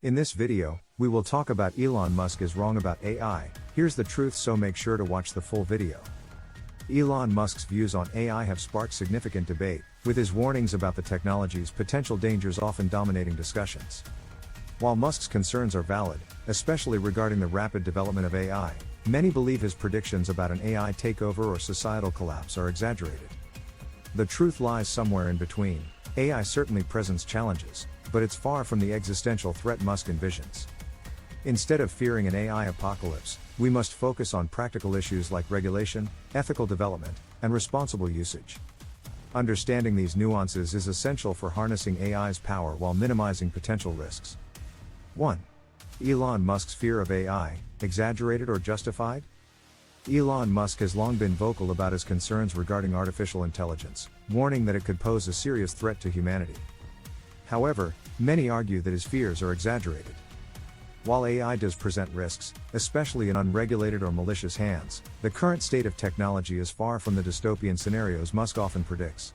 In this video, we will talk about Elon Musk is wrong about AI. Here's the truth, so make sure to watch the full video. Elon Musk's views on AI have sparked significant debate, with his warnings about the technology's potential dangers often dominating discussions. While Musk's concerns are valid, especially regarding the rapid development of AI, many believe his predictions about an AI takeover or societal collapse are exaggerated. The truth lies somewhere in between. AI certainly presents challenges, but it's far from the existential threat Musk envisions. Instead of fearing an AI apocalypse, we must focus on practical issues like regulation, ethical development, and responsible usage. Understanding these nuances is essential for harnessing AI's power while minimizing potential risks. 1. Elon Musk's fear of AI, exaggerated or justified? Elon Musk has long been vocal about his concerns regarding artificial intelligence, warning that it could pose a serious threat to humanity. However, many argue that his fears are exaggerated. While AI does present risks, especially in unregulated or malicious hands, the current state of technology is far from the dystopian scenarios Musk often predicts.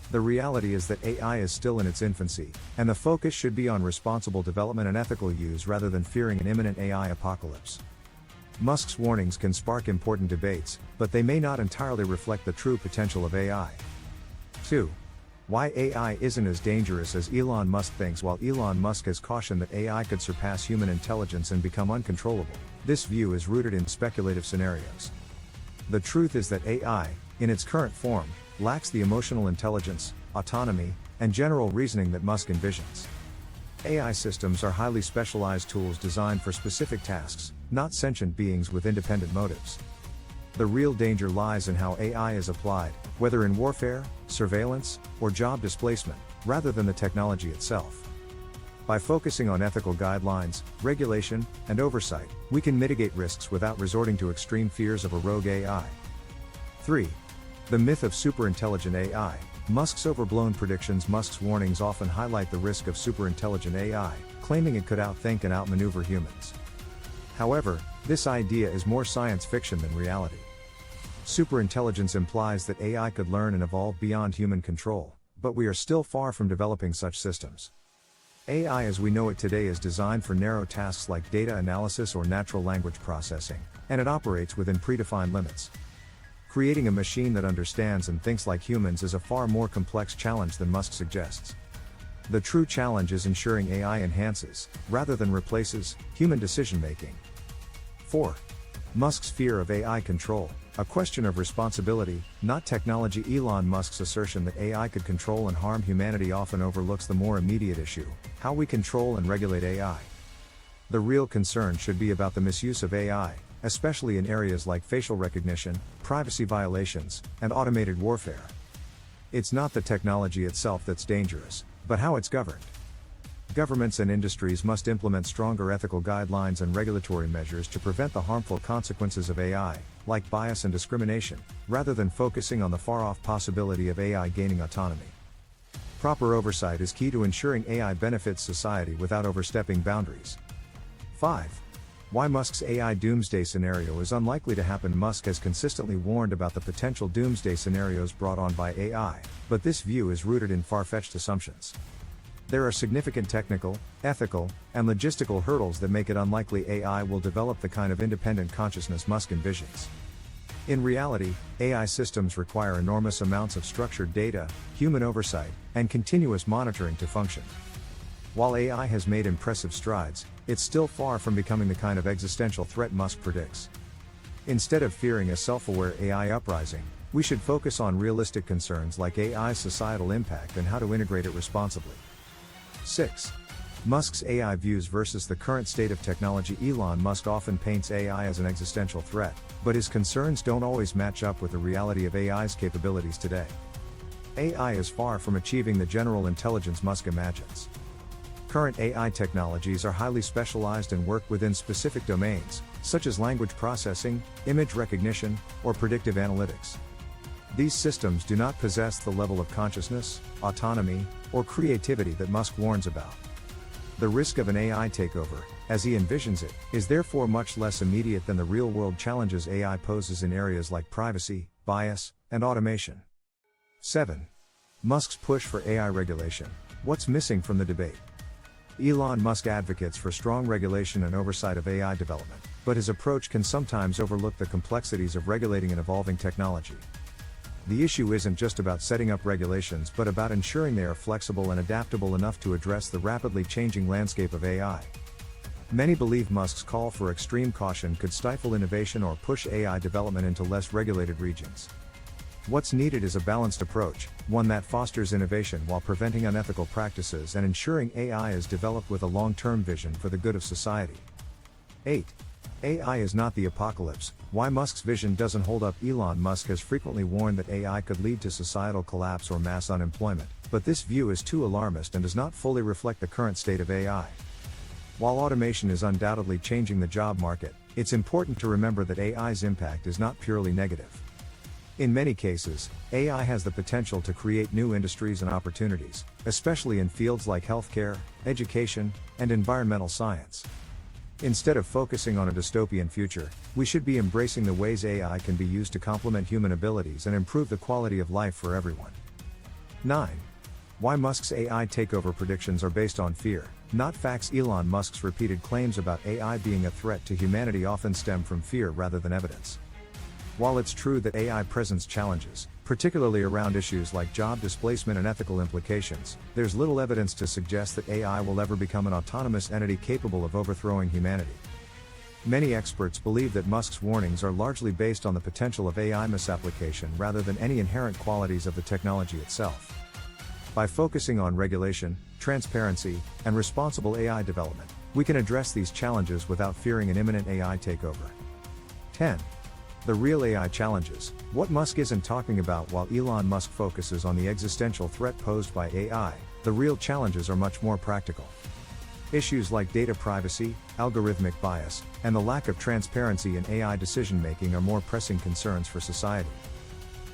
The reality is that AI is still in its infancy, and the focus should be on responsible development and ethical use rather than fearing an imminent AI apocalypse. Musk's warnings can spark important debates, but they may not entirely reflect the true potential of AI. 2. Why AI isn't as dangerous as Elon Musk thinks. While Elon Musk has cautioned that AI could surpass human intelligence and become uncontrollable, this view is rooted in speculative scenarios. The truth is that AI, in its current form, lacks the emotional intelligence, autonomy, and general reasoning that Musk envisions. AI systems are highly specialized tools designed for specific tasks, not sentient beings with independent motives. The real danger lies in how AI is applied, whether in warfare, surveillance, or job displacement, rather than the technology itself. By focusing on ethical guidelines, regulation, and oversight, we can mitigate risks without resorting to extreme fears of a rogue AI. 3. The myth of superintelligent AI. Musk's overblown predictions. Musk's warnings often highlight the risk of superintelligent AI, claiming it could outthink and outmaneuver humans. However, this idea is more science fiction than reality. Superintelligence implies that AI could learn and evolve beyond human control, but we are still far from developing such systems. AI as we know it today is designed for narrow tasks like data analysis or natural language processing, and it operates within predefined limits. Creating a machine that understands and thinks like humans is a far more complex challenge than Musk suggests. The true challenge is ensuring AI enhances, rather than replaces, human decision-making. 4. Musk's fear of AI control. A question of responsibility, not technology. Elon Musk's assertion that AI could control and harm humanity often overlooks the more immediate issue: how we control and regulate AI. The real concern should be about the misuse of AI, especially in areas like facial recognition, privacy violations, and automated warfare. It's not the technology itself that's dangerous, but how it's governed. Governments and industries must implement stronger ethical guidelines and regulatory measures to prevent the harmful consequences of AI, like bias and discrimination, rather than focusing on the far-off possibility of AI gaining autonomy. Proper oversight is key to ensuring AI benefits society without overstepping boundaries. 5. Why Musk's AI doomsday scenario is unlikely to happen. Musk has consistently warned about the potential doomsday scenarios brought on by AI, but this view is rooted in far-fetched assumptions. There are significant technical, ethical, and logistical hurdles that make it unlikely AI will develop the kind of independent consciousness Musk envisions. In reality, AI systems require enormous amounts of structured data, human oversight, and continuous monitoring to function. While AI has made impressive strides, it's still far from becoming the kind of existential threat Musk predicts. Instead of fearing a self-aware AI uprising, we should focus on realistic concerns like AI's societal impact and how to integrate it responsibly. 6. Musk's AI views versus the current state of technology. Elon Musk often paints AI as an existential threat, but his concerns don't always match up with the reality of AI's capabilities today. AI is far from achieving the general intelligence Musk imagines. Current AI technologies are highly specialized and work within specific domains, such as language processing, image recognition, or predictive analytics. These systems do not possess the level of consciousness, autonomy, or creativity that Musk warns about. The risk of an AI takeover, as he envisions it, is therefore much less immediate than the real-world challenges AI poses in areas like privacy, bias, and automation. 7. Musk's push for AI regulation. What's missing from the debate? Elon Musk advocates for strong regulation and oversight of AI development, but his approach can sometimes overlook the complexities of regulating an evolving technology. The issue isn't just about setting up regulations but about ensuring they are flexible and adaptable enough to address the rapidly changing landscape of AI. Many believe Musk's call for extreme caution could stifle innovation or push AI development into less regulated regions. What's needed is a balanced approach, one that fosters innovation while preventing unethical practices and ensuring AI is developed with a long-term vision for the good of society. 8. AI is not the apocalypse. Why Musk's vision doesn't hold up. Elon Musk has frequently warned that AI could lead to societal collapse or mass unemployment, but this view is too alarmist and does not fully reflect the current state of AI. While automation is undoubtedly changing the job market, it's important to remember that AI's impact is not purely negative. In many cases, AI has the potential to create new industries and opportunities, especially in fields like healthcare, education, and environmental science. Instead of focusing on a dystopian future, we should be embracing the ways AI can be used to complement human abilities and improve the quality of life for everyone. 9. Why Musk's AI takeover predictions are based on fear, not facts. Elon Musk's repeated claims about AI being a threat to humanity often stem from fear rather than evidence. While it's true that AI presents challenges, particularly around issues like job displacement and ethical implications, there's little evidence to suggest that AI will ever become an autonomous entity capable of overthrowing humanity. Many experts believe that Musk's warnings are largely based on the potential of AI misapplication rather than any inherent qualities of the technology itself. By focusing on regulation, transparency, and responsible AI development, we can address these challenges without fearing an imminent AI takeover. 10. The real AI challenges. What Musk isn't talking about. While Elon Musk focuses on the existential threat posed by AI, the real challenges are much more practical. Issues like data privacy, algorithmic bias, and the lack of transparency in AI decision-making are more pressing concerns for society.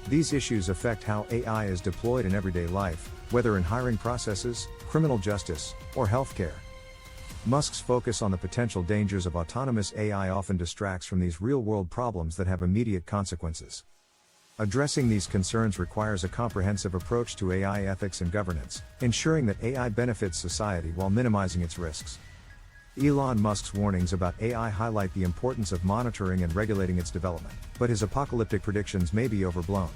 These issues affect how AI is deployed in everyday life, whether in hiring processes, criminal justice, or healthcare. Musk's focus on the potential dangers of autonomous AI often distracts from these real-world problems that have immediate consequences. Addressing these concerns requires a comprehensive approach to AI ethics and governance, ensuring that AI benefits society while minimizing its risks. Elon Musk's warnings about AI highlight the importance of monitoring and regulating its development, but his apocalyptic predictions may be overblown.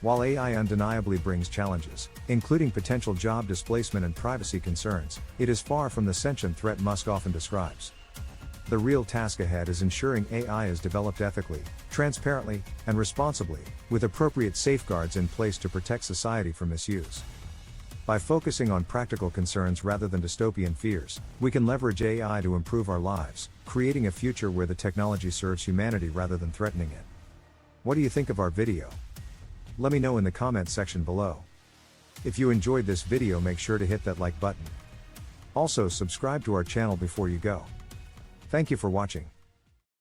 While AI undeniably brings challenges, including potential job displacement and privacy concerns, it is far from the sentient threat Musk often describes. The real task ahead is ensuring AI is developed ethically, transparently, and responsibly, with appropriate safeguards in place to protect society from misuse. By focusing on practical concerns rather than dystopian fears, we can leverage AI to improve our lives, creating a future where the technology serves humanity rather than threatening it. What do you think of our video? Let me know in the comments section below. If you enjoyed this video, make sure to hit that like button. Also, subscribe to our channel before you go. Thank you for watching.